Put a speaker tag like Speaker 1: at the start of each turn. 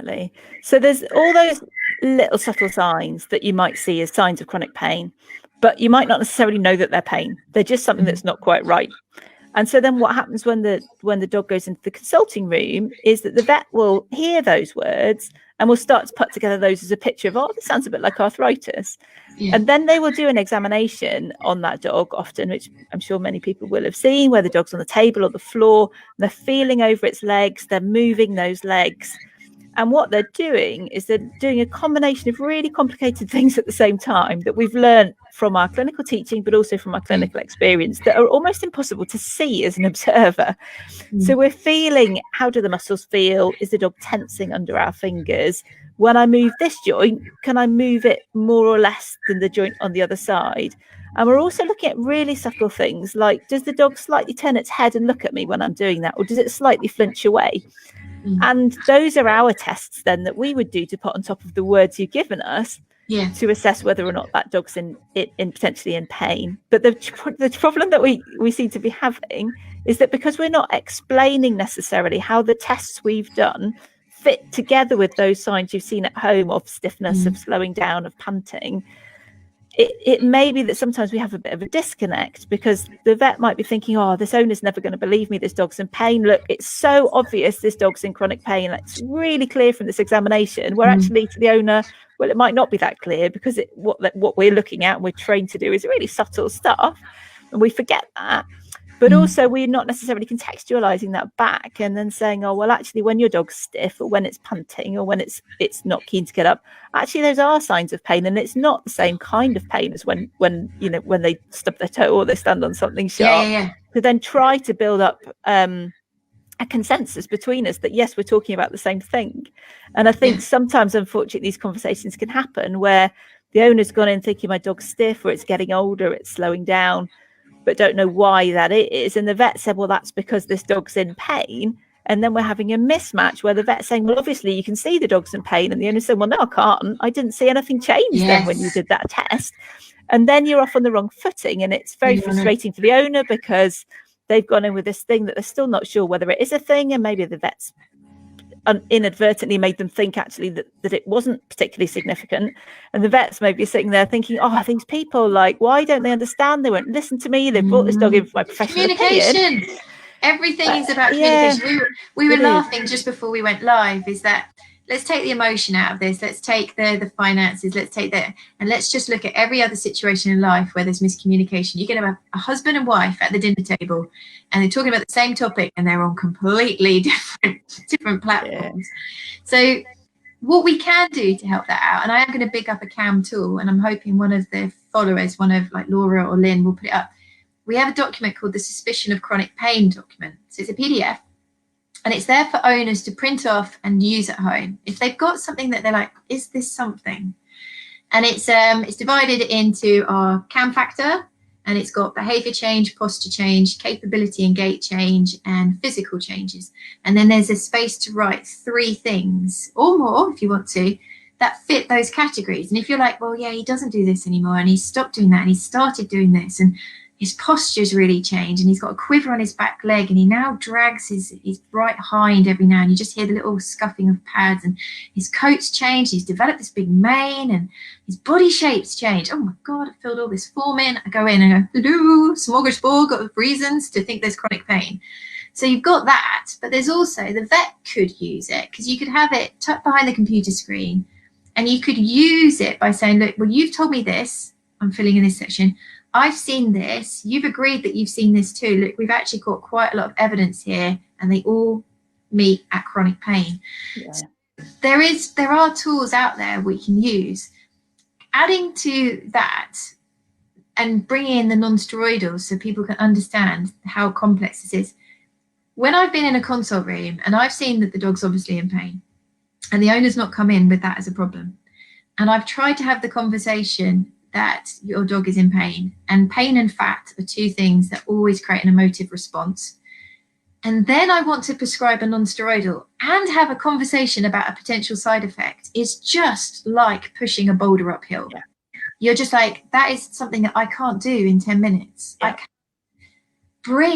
Speaker 1: Definitely. So there's all those little subtle signs that you might see as signs of chronic pain, but you might not necessarily know that they're pain. They're just something that's not quite right. And so then what happens when the dog goes into the consulting room is that the vet will hear those words and will start to put together those as a picture of, oh, this sounds a bit like arthritis. Yeah. And then they will do an examination on that dog often, which I'm sure many people will have seen, where the dog's on the table or the floor, they're feeling over its legs, they're moving those legs. And what they're doing is they're doing a combination of really complicated things at the same time that we've learned from our clinical teaching, but also from our clinical experience, that are almost impossible to see as an observer. So we're feeling, how do the muscles feel? Is the dog tensing under our fingers? When I move this joint, can I move it more or less than the joint on the other side? And we're also looking at really subtle things like, does the dog slightly turn its head and look at me when I'm doing that? Or does it slightly flinch away? And those are our tests then that we would do to put on top of the words you've given us to assess whether or not that dog's in potentially in pain. But the problem that we seem to be having is that because we're not explaining necessarily how the tests we've done fit together with those signs you've seen at home of stiffness, of slowing down, of panting, it may be that sometimes we have a bit of a disconnect, because the vet might be thinking, oh, this owner's never going to believe me, this dog's in pain. Look, it's so obvious this dog's in chronic pain. It's really clear from this examination, where actually to the owner, well, it might not be that clear, because what we're looking at and we're trained to do is really subtle stuff, and we forget that. But also we're not necessarily contextualizing that back and then saying, oh, well, actually, when your dog's stiff, or when it's panting, or when it's not keen to get up, actually those are signs of pain, and it's not the same kind of pain as when they stub their toe or they stand on something sharp. To then try to build up a consensus between us that, yes, we're talking about the same thing. And I think sometimes, unfortunately, these conversations can happen where the owner's gone in thinking my dog's stiff, or it's getting older, it's slowing down, but don't know why that is. And the vet said, well, that's because this dog's in pain. And then we're having a mismatch where the vet's saying, well, obviously you can see the dog's in pain. And the owner's saying, well, no, I can't. I didn't see anything change then when you did that test. And then you're off on the wrong footing. And it's very frustrating for the owner, because they've gone in with this thing that they're still not sure whether it is a thing. And maybe the vet's inadvertently made them think actually that it wasn't particularly significant, and the vets may be sitting there thinking, oh, these people, like, why don't they understand? They won't listen to me. They brought this dog in for my professional
Speaker 2: communication opinion. Everything is about communication. We were laughing just before we went live, is that let's take the emotion out of this, let's take the finances, let's take that, and let's just look at every other situation in life where there's miscommunication. You can have a husband and wife at the dinner table and they're talking about the same topic and they're on completely different platforms. So what we can do to help that out, and I am going to big up a CAM tool, and I'm hoping one of the followers, one of like Laura or Lynn, will put it up. We have a document called the Suspicion of Chronic Pain document. So it's a PDF. And it's there for owners to print off and use at home if they've got something that they're like, is this something? And it's divided into our CAM factor, and it's got behavior change, posture change, capability and gait change, and physical changes. And then there's a space to write 3 things or more, if you want to, that fit those categories. And if you're like, well, yeah, he doesn't do this anymore, and he's stopped doing that, and he started doing this, and his posture's really changed, and he's got a quiver on his back leg, and he now drags his right hind every now and you just hear the little scuffing of pads, and his coat's changed, he's developed this big mane, and his body shape's changed. Oh my God, I filled all this form in. I go in and go, hello, smorgasbord of reasons to think there's chronic pain. So you've got that, but there's also, the vet could use it, because you could have it tucked behind the computer screen, and you could use it by saying, look, well, you've told me this, I'm filling in this section, I've seen this, you've agreed that you've seen this too. Look, we've actually got quite a lot of evidence here, and they all meet at chronic pain. So there are tools out there we can use. Adding to that and bringing in the non-steroidals so people can understand how complex this is. When I've been in a consult room and I've seen that the dog's obviously in pain and the owner's not come in with that as a problem, and I've tried to have the conversation that your dog is in pain, and pain and fat are 2 things that always create an emotive response. And then I want to prescribe a non-steroidal and have a conversation about a potential side effect. It's just like pushing a boulder uphill. You're just like, that is something that I can't do in 10 minutes. I can't bring